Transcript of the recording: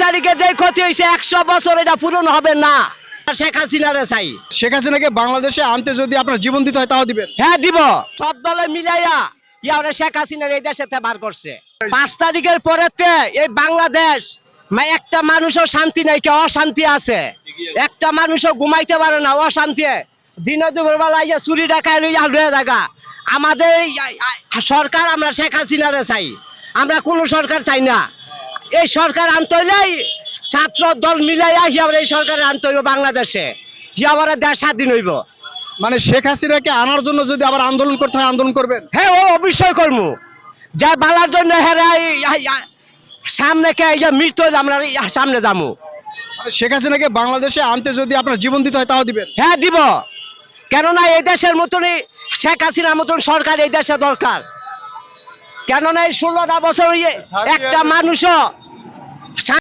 তারিখে যে ক্ষতি হয়েছে 100 বছর এটা পূরণ হবে না। শেখ হাসিনারে চাই। শেখ হাসিনাকে বাংলাদেশে আনতে যদি আপনার জীবন দিতে হয় তাও দিবেন? হ্যাঁ দিব। সব দলে মিলাইয়া ইয়ারে শেখ হাসিনার এই দেশে বার করছে। 5 তারিখের পরেতে এই বাংলাদেশ একটা মানুষও শান্তি নাই, কেউ অশান্তি আছে। একটা মানুষও ঘুমাইতে পারে না, অশান্তি। দিনে দুপুর বেলা ইয়া চুরি ডাকায় লইয়া লয়ে থাকা। আমাদের সরকার, আমরা শেখ হাসিনারে চাই, আমরা কোন সরকার চাই না। এই সরকার আনতে হইলেই ছাত্র দল মিলাইয়া হিয়াবার এই সরকার আনতে হইব বাংলাদেশে, হিয়াবার দেশ স্বাধীন হইব। মানে শেখ হাসিনাকে আনার জন্য যদি আবার আন্দোলন করতে হয় আন্দোলন করবেন? হ্যাঁ, ও অবশ্যই করবো। যা বালার জন্য সামনে কে মৃত্যু হইলে আমরা সামনে যাবো। মানে শেখ হাসিনাকে বাংলাদেশে আনতে যদি আপনার জীবন দিতে হয় তাও দিবেন? হ্যাঁ দিব। কেননা এই দেশের মতনই শেখ হাসিনার মতন সরকার এই দেশে দরকার। কেননা এই 16টা বছর একটা মানুষও